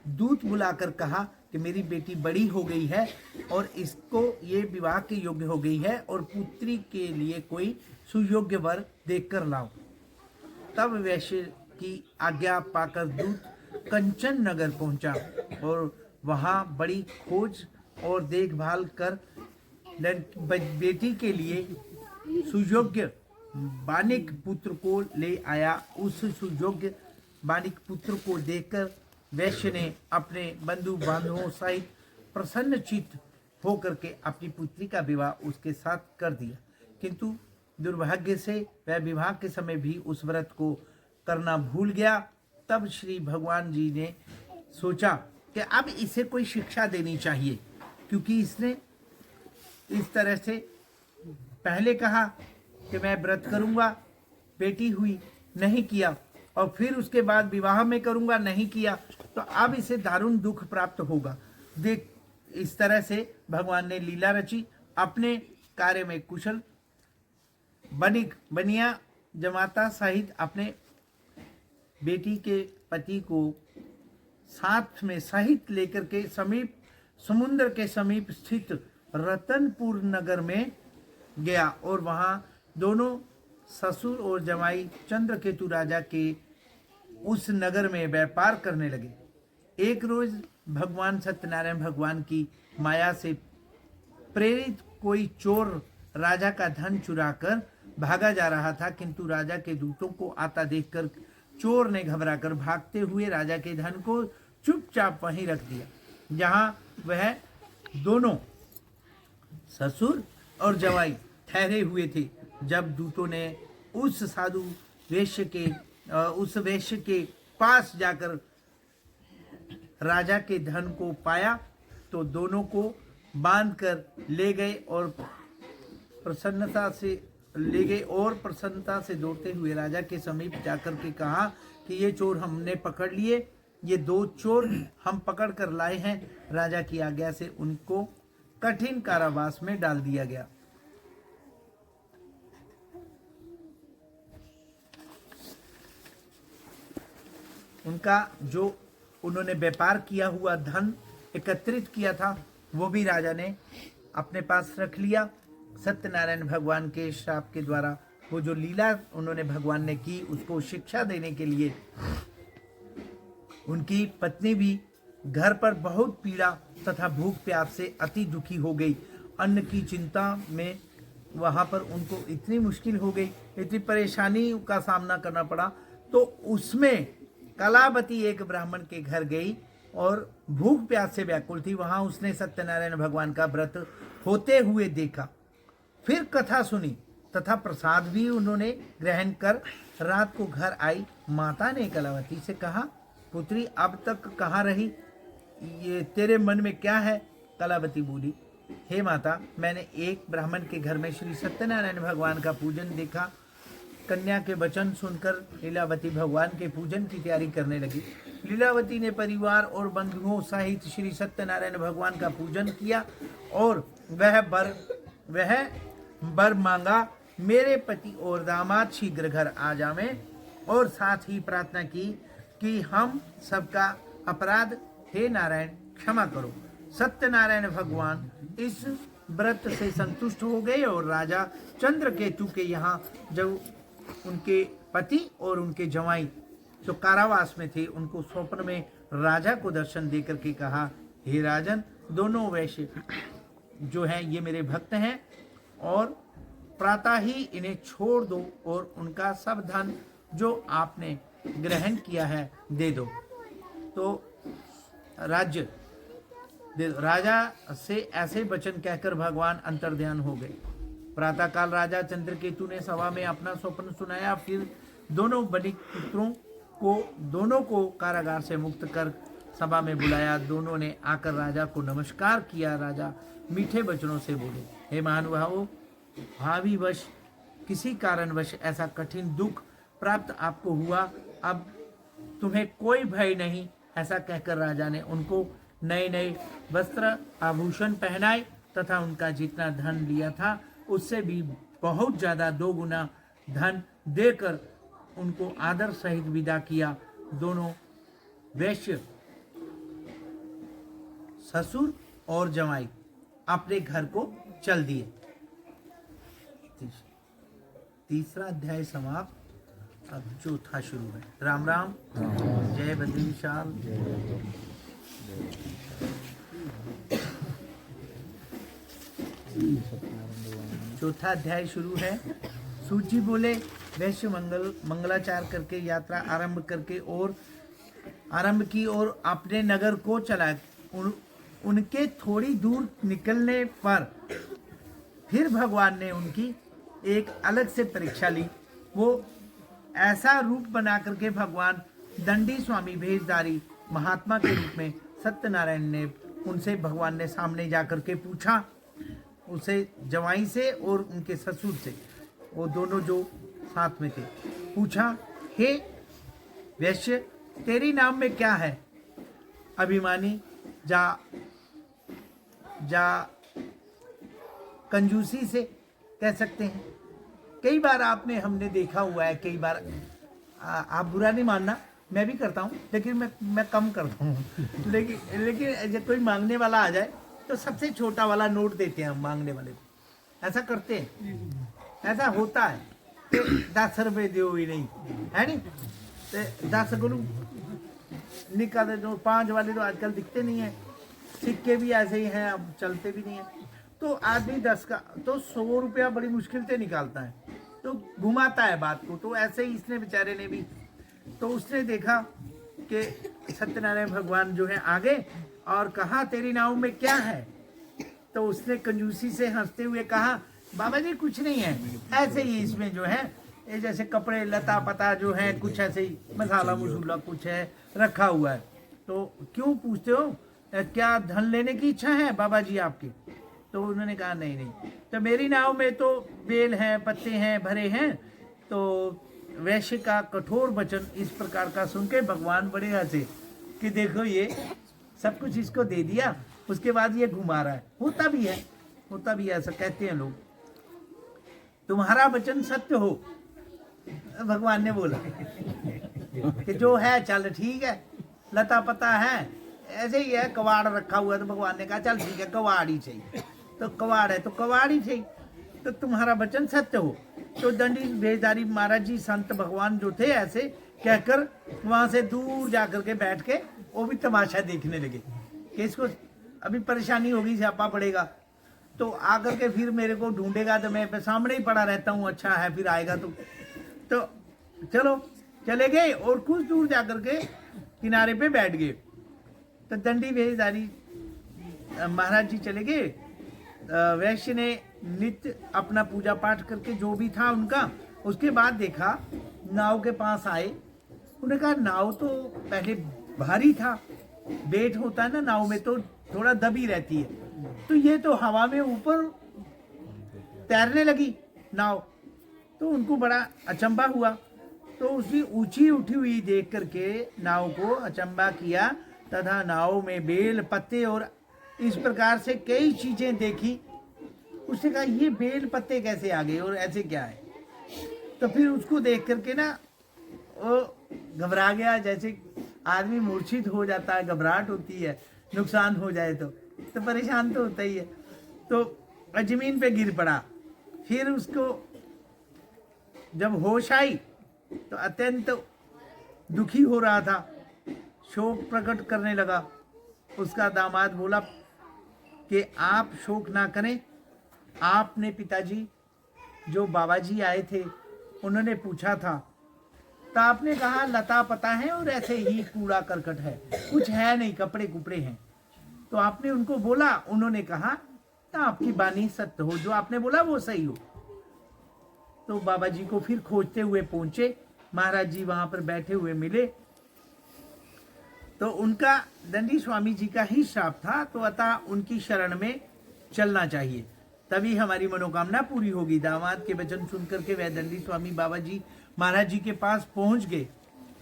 दूत बुलाकर कहा कि मेरी बेटी बड़ी हो गई है और इसको ये विवाह के योग्य हो गई है और पुत्री के लिए कोई सुयोग्य वर देखकर लाओ। तब वैश्य की आज्ञा पाकर दूत कंचन नगर पहुंचा और वहां बड़ी खोज और देखभाल कर बेटी के लिए सुयोग्य बानिक पुत्र को ले आया। उस सुयोग्य बानिक पुत्र को देखकर वैश्य ने अपने बंधु बांधवों सहित प्रसन्न चित्त होकर के अपनी पुत्री का विवाह उसके साथ कर दिया। किंतु दुर्भाग्य से वह विवाह के समय भी उस व्रत को करना भूल गया। तब श्री भगवान जी ने सोचा कि अब इसे कोई शिक्षा देनी चाहिए, क्योंकि इसने इस तरह से पहले कहा कि मैं व्रत करूंगा, बेटी हुई, नहीं किया, और फिर उसके बाद विवाह में करूंगा, नहीं किया, तो अब इसे दारुण दुख प्राप्त होगा। देख इस तरह से भगवान ने लीला रची। अपने कार्य में कुशल बनिया जमाता सहित अपने बेटी के पति को साथ में सहित लेकर के समीप समुद्र के समीप स्थित रतनपुर नगर में गया और वहां दोनों ससुर और जमाई चंद्रकेतु राजा के उस नगर में व्यापार करने लगे। एक रोज भगवान सत्यनारायण भगवान की माया से प्रेरित कोई चोर राजा का धन चुराकर भागा जा रहा था, किंतु राजा के दूतों को आता देखकर चोर ने घबराकर भागते हुए राजा के धन को चुपचाप वहीं रख दिया जहां वह दोनों ससुर और जवाई ठहरे हुए थे। जब दूतों ने उस साधु वेश्य के पास जाकर राजा के धन को पाया तो दोनों को बांधकर ले गए और प्रसन्नता से दौड़ते हुए राजा के समीप जाकर के कहा कि ये चोर हमने पकड़ लिए, ये 2 चोर हम पकड़ कर लाए हैं। राजा की आज्ञा से उनको कठिन कारावास में डाल दिया गया। उनका जो उन्होंने व्यापार किया हुआ धन एकत्रित किया था वो भी राजा ने अपने पास रख लिया। सत्यनारायण भगवान के श्राप के द्वारा वो जो लीला उन्होंने भगवान ने की उसको शिक्षा देने के लिए उनकी पत्नी भी घर पर बहुत पीड़ा तथा भूख प्यास से अति दुखी हो गई। अन्न की चिंता में वहां पर उनको इतनी मुश्किल हो गई, इतनी परेशानी का सामना करना पड़ा। तो उसमें कलावती एक ब्राह्मण के घर गई और भूख प्यास से व्याकुल थी। वहां उसने सत्यनारायण भगवान का व्रत होते हुए देखा, फिर कथा सुनी तथा प्रसाद भी उन्होंने ग्रहण कर रात को घर आई। माता ने कलावती से कहा, पुत्री अब तक कहाँ रही, ये तेरे मन में क्या है? कलावती बोली, हे माता, मैंने एक ब्राह्मण के घर में श्री सत्यनारायण भगवान का पूजन देखा। कन्या के वचन सुनकर लीलावती भगवान के पूजन की तैयारी करने लगी। लीलावती ने परिवार और बंधुओं सहित श्री सत्यनारायण भगवान का पूजन किया और वह बर मांगा, मेरे पति और दामाद शीघ्र घर आ जावें, और साथ ही प्रार्थना की कि हम सबका अपराध हे नारायण क्षमा करो। सत्यनारायण भगवान इस व्रत से संतुष्ट हो गए और राजा चंद्रकेतु के यहाँ जब उनके पति और उनके जवाई जो कारावास में थे उनको स्वप्न में राजा को दर्शन देकर के कहा, हे राजन, दोनों वैश्य जो हैं ये मेरे भक्त हैं और प्रातः ही इन्हें छोड़ दो और उनका सब धन जो आपने ग्रहण किया है दे दो। तो राज्य दे दो। राजा से ऐसे वचन कहकर भगवान अंतर्ध्यान हो गए। प्रातःकाल राजा चंद्रकेतु ने सभा में अपना स्वप्न सुनाया। फिर दोनों बलिक पुत्रों दोनों को कारागार से मुक्त कर सभा में बुलाया। दोनों ने आकर राजा को नमस्कार किया। राजा मीठे वचनों से बोले, हे महानुभावों, भावी वश किसी कारणवश ऐसा कठिन दुख प्राप्त आपको हुआ, अब तुम्हें कोई भय नहीं। ऐसा कहकर राजा ने उनको नए नए वस्त्र आभूषण पहनाए तथा उनका जितना धन लिया था उससे भी बहुत ज्यादा 2 गुना धन देकर उनको आदर सहित विदा किया। दोनों वैश्य ससुर और जमाई अपने घर को चल दिए। तीसरा अध्याय समाप्त। अब चौथा शुरू है। राम राम। जय बद्री विशाल। चौथा अध्याय शुरू है। सूत जी बोले, वैश्य मंगलाचार करके यात्रा आरंभ की और अपने नगर को चला। उनके थोड़ी दूर निकलने पर फिर भगवान ने उनकी एक अलग से परीक्षा ली। वो ऐसा रूप बना करके भगवान दंडी स्वामी भेषधारी महात्मा के रूप में सत्यनारायण ने उनसे भगवान ने सामने जाकर के पूछा, उसे जवाई से और उनके ससुर से, वो दोनों जो साथ में थे, पूछा, हे वैश्य, तेरी नाम में क्या है? अभिमानी जा या कंजूसी से कह सकते हैं। कई बार आपने हमने देखा हुआ है, कई बार आप बुरा नहीं मानना, मैं भी करता हूँ, लेकिन मैं कम करता हूँ। लेकिन जब कोई मांगने वाला आ जाए तो सबसे छोटा वाला नोट देते हैं हम मांगने वाले को, ऐसा करते हैं, ऐसा होता है कि 10 रुपये दो ही नहीं है, नहीं तो 10 गुरु निकाल दो। 5 वाले तो आजकल दिखते नहीं है, सिक्के भी ऐसे ही हैं, अब चलते भी नहीं है। तो आदमी 10 का तो 100 रुपया बड़ी मुश्किल से निकालता है, तो घुमाता है बात को। तो ऐसे ही इसने बेचारे ने भी, तो उसने देखा कि सत्यनारायण भगवान जो है आगे, और कहा तेरी नाव में क्या है? तो उसने कंजूसी से हंसते हुए कहा बाबा जी कुछ नहीं है, ऐसे ही इसमें जो है ये जैसे कपड़े लता पता जो है कुछ ऐसे ही मसाला मसूला कुछ है रखा हुआ है। तो क्यों पूछते हो, क्या धन लेने की इच्छा है बाबा जी आपकी? तो उन्होंने कहा नहीं नहीं, तो मेरी नाव में तो बेल हैं, पत्ते हैं, भरे हैं। तो वैश्य का कठोर वचन इस प्रकार का सुन के भगवान बड़े हंसे कि देखो ये सब कुछ इसको दे दिया, उसके बाद ये घुमा रहा है। होता भी है, होता भी है, ऐसा कहते हैं लोग। तुम्हारा वचन सत्य हो, भगवान ने बोला कि जो है चल ठीक है, लता पता है ऐसे ही है, कवाड़ रखा हुआ है। तो भगवान ने कहा चल ठीक है, कवाड़ ही चाहिए, तो कवाड़ है तो कवाड़ ही चाहिए, तो तुम्हारा वचन सत्य हो। तो दंडी भेजधारी महाराज जी संत भगवान जो थे ऐसे कहकर वहां से दूर जाकर के बैठ के वो भी तमाशा देखने लगे कि इसको अभी परेशानी होगी, स्यापा पड़ेगा। तो आकर के फिर मेरे को ढूंढेगा, तो मैं सामने ही पड़ा रहता हूँ, अच्छा है फिर आएगा तो चलो चले गए और कुछ दूर जाकर के किनारे पे बैठ गए। तो दंडी भेजधारी महाराज जी चले गए। वैश्य ने नित्य अपना पूजा पाठ करके जो भी था उनका, उसके बाद देखा नाव के पास आए। उन्होंने कहा नाव तो पहले भारी था, वेट होता है ना नाव में तो थोड़ा दबी रहती है, तो ये तो हवा में ऊपर तैरने लगी नाव। तो उनको बड़ा अचंभा हुआ। तो उसकी ऊंची उठी हुई देख करके नाव को अचंभा किया तथा नाव में बेल पत्ते और इस प्रकार से कई चीजें देखी। उसने कहा ये बेल पत्ते कैसे आ गए और ऐसे क्या है? तो फिर उसको देख करके ना वो घबरा गया, जैसे आदमी मूर्छित हो जाता है, घबराहट होती है, नुकसान हो जाए तो परेशान तो होता ही है। तो जमीन पे गिर पड़ा। फिर उसको जब होश आई तो अत्यंत दुखी हो रहा था, शोक प्रकट करने लगा। उसका दामाद बोला कि आप शोक ना करें, आपने पिताजी जो बाबा जी आए थे उन्होंने पूछा था, तो आपने कहा लता पता है और ऐसे ही कूड़ा करकट है, कुछ है नहीं, कपड़े कुपड़े हैं। तो आपने उनको बोला, उन्होंने कहा तो आपकी बानी सत्य हो, जो आपने बोला वो सही हो। तो बाबा जी को फिर खोजते हुए पहुंचे। महाराज जी वहां पर बैठे हुए मिले तो उनका दंडी स्वामी जी का ही श्राप था, तो अतः उनकी शरण में चलना चाहिए, तभी हमारी मनोकामना पूरी होगी। दामाद के वचन सुनकर के वह दंडी स्वामी बाबा जी महाराज जी के पास पहुंच गए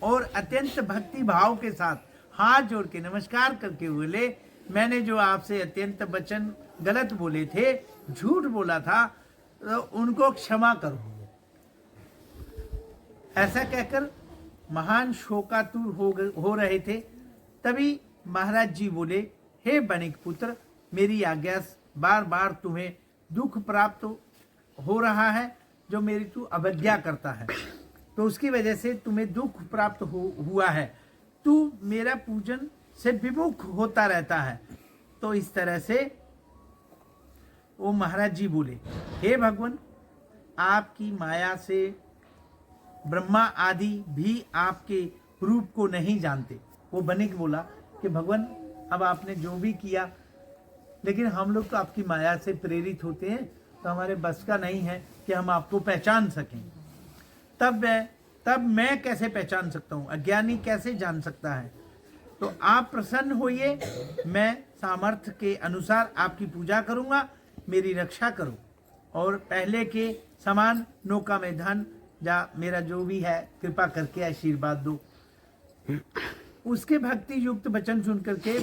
और अत्यंत भक्ति भाव के साथ हाथ जोड़ के नमस्कार करके बोले, मैंने जो आपसे अत्यंत वचन गलत बोले थे, झूठ बोला था, तो उनको क्षमा करो। ऐसा कहकर महान शोकातुर हो रहे थे। तभी महाराज जी बोले, हे बणिक पुत्र, मेरी आज्ञा, बार बार तुम्हें दुख प्राप्त हो रहा है, जो मेरी तू अवज्ञा करता है, तो उसकी वजह से तुम्हें दुख प्राप्त हुआ है। तू मेरा पूजन से विमुख होता रहता है। तो इस तरह से वो महाराज जी बोले, हे भगवान, आपकी माया से ब्रह्मा आदि भी आपके रूप को नहीं जानते। वो बनिक बोला कि भगवान अब आपने जो भी किया, लेकिन हम लोग तो आपकी माया से प्रेरित होते हैं, तो हमारे बस का नहीं है कि हम आपको पहचान सकें। तब मैं कैसे पहचान सकता हूँ? अज्ञानी कैसे जान सकता है? तो आप प्रसन्न होइए, मैं सामर्थ्य के अनुसार आपकी पूजा करूँगा, मेरी रक्षा करो और पहले के समान नौका में धन या मेरा जो भी है कृपा करके आशीर्वाद दो। उसके भक्ति युक्त वचन सुन करके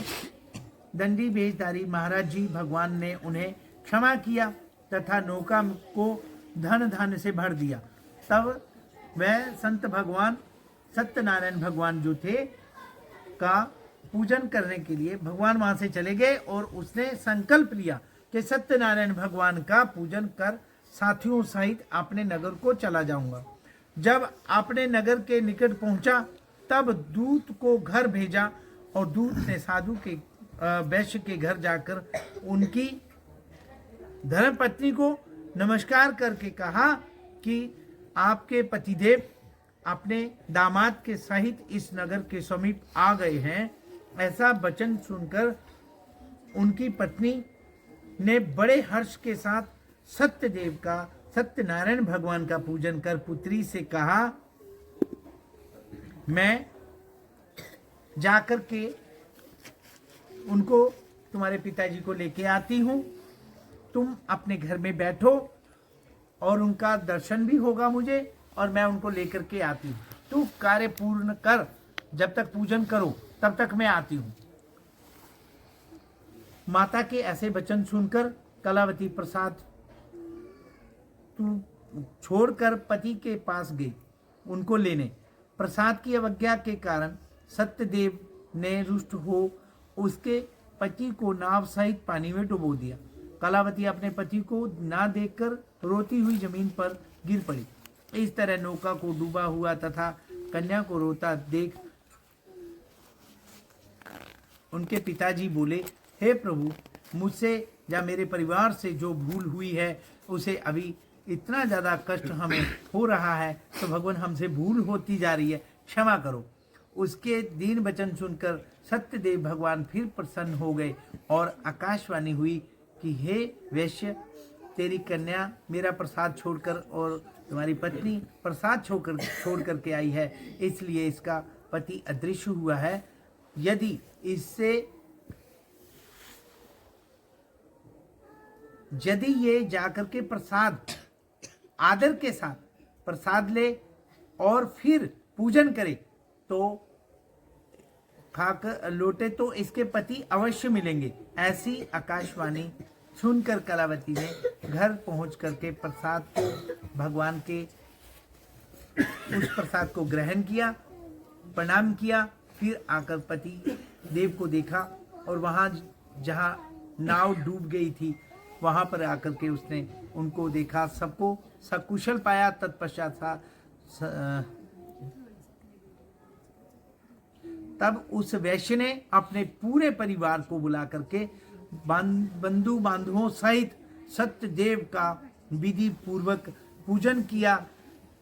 दंडी वेशधारी महाराज जी भगवान ने उन्हें क्षमा किया तथा नौका को धन धन से भर दिया। तब वह संत भगवान सत्यनारायण भगवान जो थे का पूजन करने के लिए भगवान वहां से चले गए और उसने संकल्प लिया कि सत्यनारायण भगवान का पूजन कर साथियों सहित अपने नगर को चला जाऊंगा। जब अपने नगर के निकट पहुंचा तब दूत को घर भेजा और दूत ने साधु के वैश्य के घर जाकर उनकी धर्मपत्नी को नमस्कार करके कहा कि आपके पतिदेव अपने दामाद के सहित इस नगर के समीप आ गए हैं। ऐसा वचन सुनकर उनकी पत्नी ने बड़े हर्ष के साथ सत्यदेव का सत्यनारायण भगवान का पूजन कर पुत्री से कहा, मैं जाकर के उनको तुम्हारे पिताजी को लेके आती हूँ, तुम अपने घर में बैठो और उनका दर्शन भी होगा मुझे और मैं उनको लेकर के आती हूँ। तू कार्य पूर्ण कर, जब तक पूजन करो तब तक मैं आती हूँ। माता के ऐसे वचन सुनकर कलावती प्रसाद तू छोड़कर पति के पास गई उनको लेने। प्रसाद की अवज्ञा के कारण सत्यदेव ने रुष्ट हो उसके पति को नाव सहित पानी में डुबो दिया। कलावती अपने पति को ना देखकर रोती हुई जमीन पर गिर पड़ी। इस तरह नौका को डूबा हुआ तथा कन्या को रोता देख उनके पिताजी बोले, हे प्रभु, मुझसे या मेरे परिवार से जो भूल हुई है उसे अभी इतना ज़्यादा कष्ट हमें हो रहा है तो भगवान हमसे भूल होती जा रही है, क्षमा करो। उसके दीन वचन सुनकर सत्यदेव भगवान फिर प्रसन्न हो गए और आकाशवाणी हुई कि हे वैश्य, तेरी कन्या मेरा प्रसाद छोड़कर और तुम्हारी पत्नी प्रसाद छोड़ करके आई है, इसलिए इसका पति अदृश्य हुआ है। यदि ये जाकर के प्रसाद आदर के साथ प्रसाद ले और फिर पूजन करे तो खाकर लौटे तो इसके पति अवश्य मिलेंगे। ऐसी आकाशवाणी सुनकर कलावती ने घर पहुंच करके प्रसाद को भगवान के उस प्रसाद को ग्रहण किया, प्रणाम किया, फिर आकर पति देव को देखा और वहां जहां नाव डूब गई थी वहां पर आकर के उसने उनको देखा, सबको सकुशल पाया। तत्पश्चात तब उस वैश्य ने अपने पूरे परिवार को बुला करके बंधु बांधवों सहित सत्यदेव का विधि पूर्वक पूजन किया।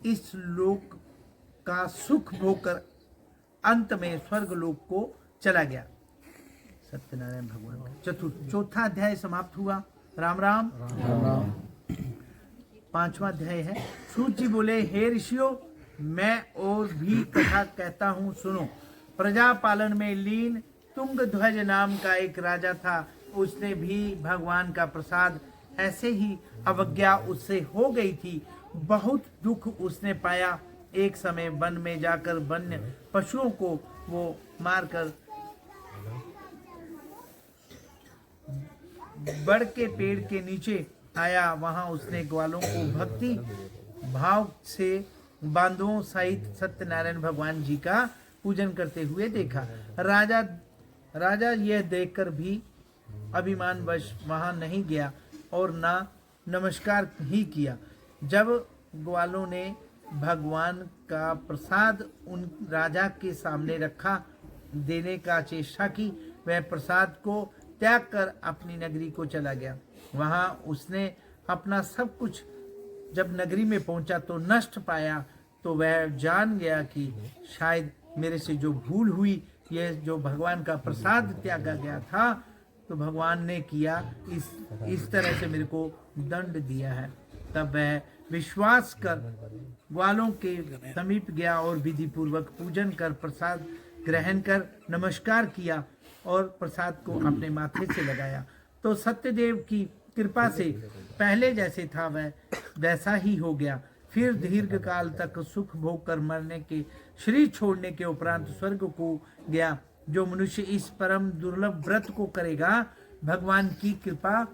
इस लोक का सुख भोगकर अंत में स्वर्ग लोक को चला गया। सत्यनारायण भगवान का चौथा अध्याय समाप्त हुआ। राम राम, राम राम। पांचवा अध्याय है। सूत जी बोले, हे ऋषियों, मैं और भी कथा कहता हूँ, सुनो। प्रजा पालन में लीन तुंगध्वज नाम का एक राजा था। उसने भी भगवान का प्रसाद ऐसे ही अवज्ञा उससे हो गई थी। बहुत दुख उसने पाया। एक समय वन में जाकर वन्य पशुओं को वो मारकर बड़ के पेड़ के नीचे आया। वहां उसने ग्वालों को भक्ति भाव से बांधवों सहित सत्यनारायण भगवान जी का पूजन करते हुए देखा। राजा यह देखकर भी अभिमानवश वहां नहीं गया और ना नमस्कार ही किया। जब ग्वालों ने भगवान का प्रसाद उन राजा के सामने रखा देने का चेष्टा की, वह प्रसाद को त्याग कर अपनी नगरी को चला गया। वहां उसने अपना सब कुछ जब नगरी में पहुंचा तो नष्ट पाया, तो वह जान गया कि शायद मेरे से जो भूल हुई, यह जो भगवान का प्रसाद त्यागा गया था तो भगवान ने किया, इस तरह से मेरे को दंड दिया है। तब वह विश्वास कर ग्वालों के समीप गया और विधि पूर्वक पूजन कर प्रसाद ग्रहण कर नमस्कार किया और प्रसाद को अपने माथे से लगाया। तो सत्यदेव की कृपा से पहले जैसे था वह वैसा ही हो गया। फिर दीर्घ काल तक सुख भोग कर मरने के शरीर छोड़ने के उपरांत स्वर्ग को गया। जो मनुष्य इस परम दुर्लभ व्रत को करेगा, भगवान की कृपा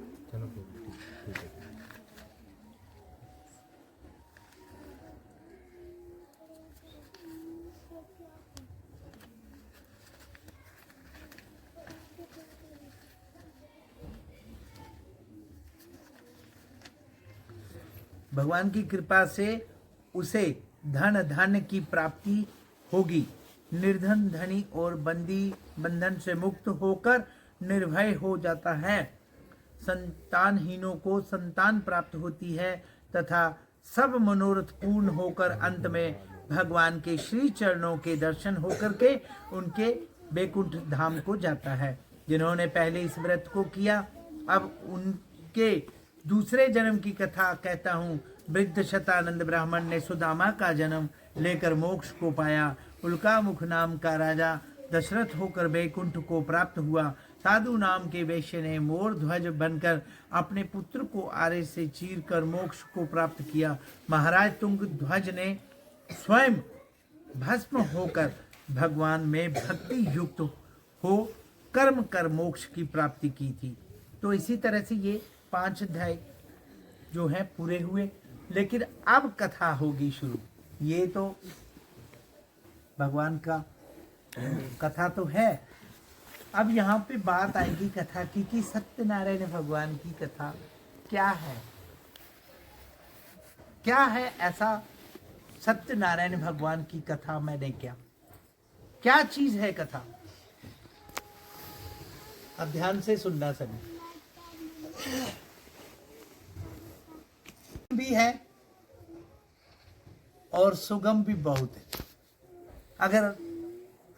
भगवान की कृपा से उसे धन धान्य की प्राप्ति होगी। निर्धन धनी और बंधन से मुक्त होकर निर्भय हो जाता है। संतानहीनों को संतान प्राप्त होती है तथा सब मनोरथ पूर्ण होकर अंत में भगवान के श्री चरणों के दर्शन होकर के उनके बैकुंठ धाम को जाता है। जिन्होंने पहले इस व्रत को किया, अब उनके दूसरे जन्म की कथा कहता हूँ। वृद्ध शतानंद ब्राह्मण ने सुदामा का जन्म लेकर मोक्ष को पाया। उल्कामुख नाम का राजा दशरथ होकर बैकुंठ को प्राप्त हुआ। साधु नाम के वैश्य ने मोर ध्वज बनकर अपने पुत्र को आरे से चीरकर मोक्ष को प्राप्त किया। महाराज तुंग ध्वज ने स्वयं भस्म होकर भगवान में भक्ति युक्त हो कर्म कर मोक्ष की प्राप्ति की थी। तो इसी तरह से ये 5 अध्याय जो है पूरे हुए। लेकिन अब कथा होगी शुरू। ये तो भगवान का कथा तो है। अब यहाँ पे बात आएगी कथा की कि सत्यनारायण भगवान की कथा क्या है। क्या है ऐसा सत्यनारायण भगवान की कथा मैंने क्या चीज है कथा। अब ध्यान से सुनना सभी। भी है और सुगम भी बहुत है।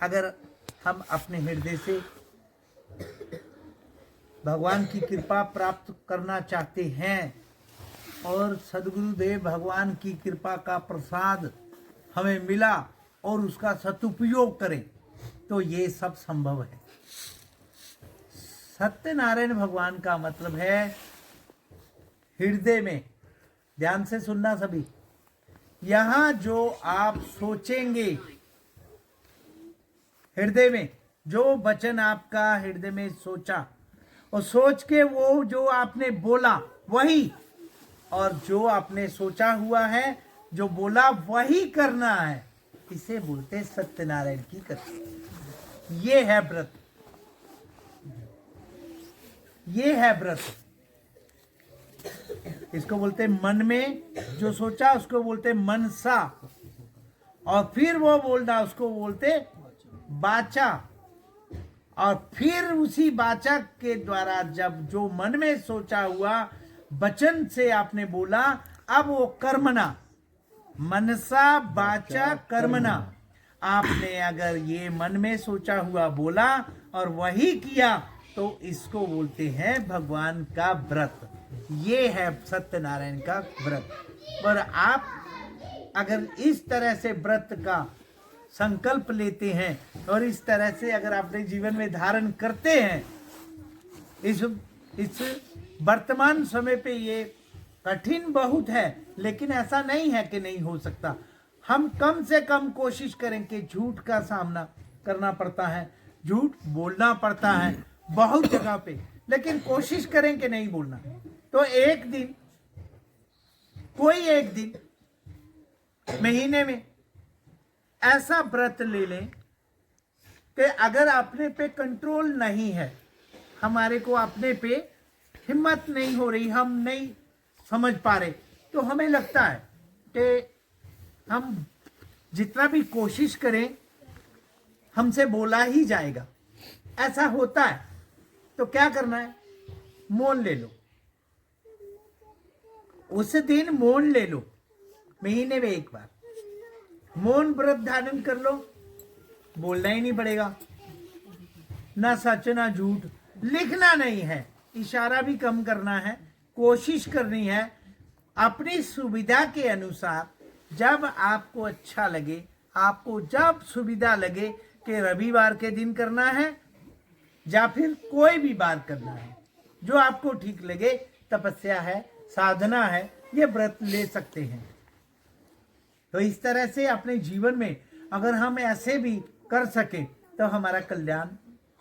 अगर हम अपने हृदय से भगवान की कृपा प्राप्त करना चाहते हैं और सद्गुरुदेव भगवान की कृपा का प्रसाद हमें मिला और उसका सदुपयोग करें तो ये सब संभव है। सत्यनारायण भगवान का मतलब है हृदय में। ध्यान से सुनना सभी। यहां जो आप सोचेंगे, हृदय में जो वचन आपका हृदय में सोचा और सोच के वो जो आपने बोला वही, और जो आपने सोचा हुआ है जो बोला वही करना है, इसे बोलते सत्यनारायण की कथा। ये है व्रत। ये है व्रत। इसको बोलते मन में जो सोचा उसको बोलते मनसा, और फिर वो बोलना उसको बोलते वाचा, और फिर उसी वाचा के द्वारा जब जो मन में सोचा हुआ वचन से आपने बोला, अब वो कर्मना, मनसा वाचा कर्मना। आपने अगर ये मन में सोचा हुआ बोला और वही किया तो इसको बोलते हैं भगवान का व्रत। ये है सत्यनारायण का व्रत। पर आप अगर इस तरह से व्रत का संकल्प लेते हैं और इस तरह से अगर अपने जीवन में धारण करते हैं, इस वर्तमान समय पे ये कठिन बहुत है, लेकिन ऐसा नहीं है कि नहीं हो सकता। हम कम से कम कोशिश करें कि झूठ का सामना करना पड़ता है, झूठ बोलना पड़ता है बहुत जगह पे, लेकिन कोशिश करें कि नहीं बोलना। तो एक दिन, कोई एक दिन महीने में ऐसा व्रत ले लें कि अगर अपने पे कंट्रोल नहीं है, हमारे को अपने पे हिम्मत नहीं हो रही, हम नहीं समझ पा रहे, तो हमें लगता है कि हम जितना भी कोशिश करें हमसे बोला ही जाएगा, ऐसा होता है। तो क्या करना है? मौन ले लो। उस दिन मौन ले लो, महीने में एक बार मौन व्रत धारण कर लो। बोलना ही नहीं पड़ेगा, ना सच ना झूठ, लिखना नहीं है, इशारा भी कम करना है, कोशिश करनी है अपनी सुविधा के अनुसार। जब आपको अच्छा लगे, आपको जब सुविधा लगे कि रविवार के दिन करना है या फिर कोई भी बार करना है, जो आपको ठीक लगे, तपस्या है, साधना है, ये व्रत ले सकते हैं। तो इस तरह से अपने जीवन में अगर हम ऐसे भी कर सके तो हमारा कल्याण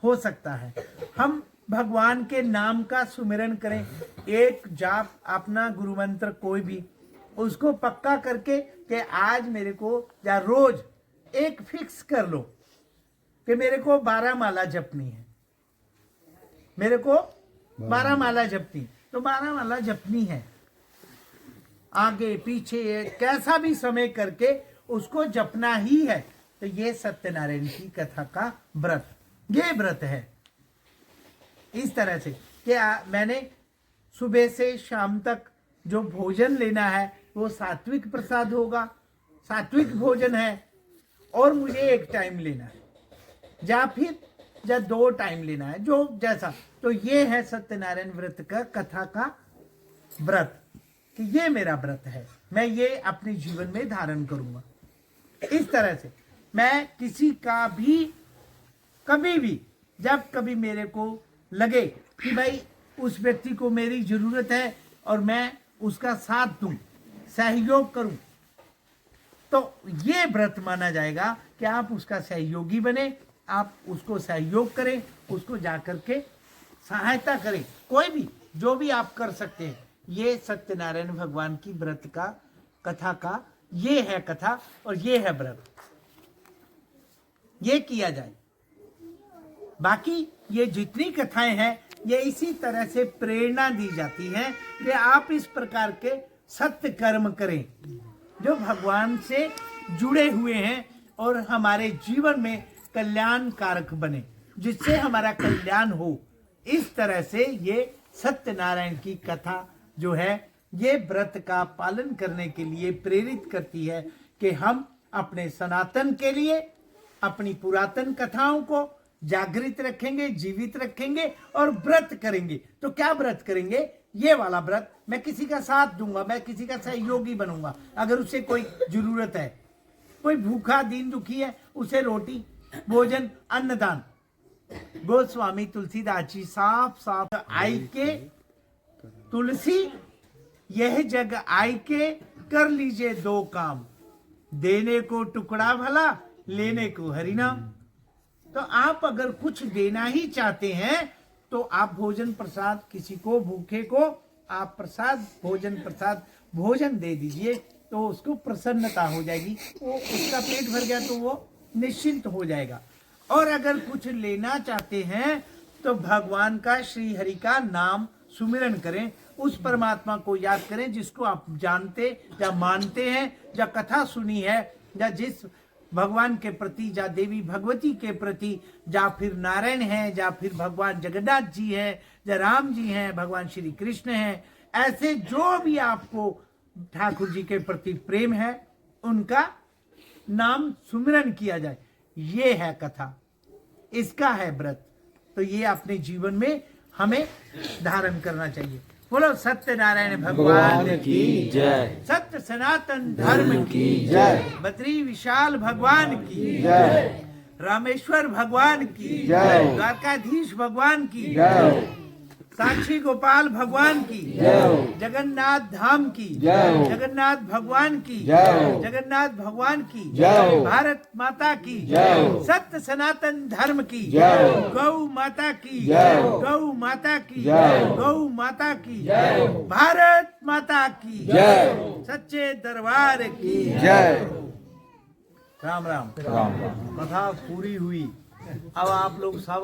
हो सकता है। हम भगवान के नाम का सुमिरन करें, एक जाप अपना गुरु मंत्र कोई भी उसको पक्का करके कि आज मेरे को या रोज एक फिक्स कर लो कि मेरे को 12 माला जपनी है, मेरे को 12 माला जपनी, तो 12 माला जपनी है। आगे पीछे कैसा भी समय करके उसको जपना ही है। तो ये सत्यनारायण की कथा का व्रत, ये व्रत है। इस तरह से कि मैंने सुबह से शाम तक जो भोजन लेना है वो सात्विक प्रसाद होगा, सात्विक भोजन है, और मुझे एक टाइम लेना है या फिर 2 टाइम लेना है, जो जैसा। तो ये है सत्यनारायण व्रत का कथा का व्रत, कि ये मेरा व्रत है, मैं ये अपने जीवन में धारण करूंगा। इस तरह से मैं किसी का भी कभी भी जब कभी मेरे को लगे कि भाई उस व्यक्ति को मेरी जरूरत है और मैं उसका साथ दूं, सहयोग करूं, तो ये व्रत माना जाएगा कि आप उसका सहयोगी बने, आप उसको सहयोग करें, उसको जाकर के सहायता करें, कोई भी जो भी आप कर सकते हैं। ये सत्यनारायण भगवान की व्रत का कथा का ये है कथा, और ये है व्रत, ये किया जाए। बाकी ये जितनी कथाएं हैं ये इसी तरह से प्रेरणा दी जाती है कि आप इस प्रकार के सत्य कर्म करें जो भगवान से जुड़े हुए हैं और हमारे जीवन में कल्याण कारक बने, जिससे हमारा कल्याण हो। इस तरह से ये सत्यनारायण की कथा जो है ये व्रत का पालन करने के लिए प्रेरित करती है कि हम अपने सनातन के लिए अपनी पुरातन कथाओं को जागृत रखेंगे, जीवित रखेंगे और व्रत करेंगे। तो क्या व्रत करेंगे? ये वाला व्रत, मैं किसी का साथ दूंगा, मैं किसी का सहयोगी बनूंगा। अगर उसे कोई जरूरत है, कोई भूखा दीन दुखी है, उसे रोटी भोजन अन्नदान। गोस्वामी तुलसीदास जी साफ साफ आई के तुलसी यह जग आई के कर लीजिए 2 काम, देने को टुकड़ा भला, लेने को हरिनाम। तो आप अगर कुछ देना ही चाहते हैं तो आप भोजन प्रसाद किसी को भूखे को आप प्रसाद भोजन प्रसाद भोजन दे दीजिए, तो उसको प्रसन्नता हो जाएगी, वो उसका पेट भर गया तो वो निश्चिंत हो जाएगा। और अगर कुछ लेना चाहते हैं तो भगवान का श्री हरि का नाम सुमिरन करें, उस परमात्मा को याद करें जिसको आप जानते या मानते हैं, या कथा सुनी है, या जिस भगवान के प्रति, या देवी भगवती के प्रति, या फिर नारायण है, या फिर भगवान जगन्नाथ जी है, या राम जी हैं, भगवान श्री कृष्ण हैं, ऐसे जो भी आपको ठाकुर जी के प्रति प्रेम है उनका नाम सुमिरन किया जाए। ये है कथा, इसका है व्रत। तो ये अपने जीवन में हमें धारण करना चाहिए। बोलो सत्यनारायण भगवान की जय, सत्य सनातन धर्म की जय, बद्री विशाल भगवान की जय, रामेश्वर भगवान की जय, द्वारकाधीश भगवान की जय, साक्षी गोपाल भगवान की जय, जगन्नाथ धाम की जय, जगन्नाथ भगवान की जय, जगन्नाथ भगवान की जय, भारत माता की जय, सत्य सनातन धर्म की जय, गौ माता की जय, गौ माता की जय, गौ माता की जय, भारत माता की जय, सच्चे दरबार की जय। राम राम। राम राम। कथा पूरी हुई। अब आप लोग सब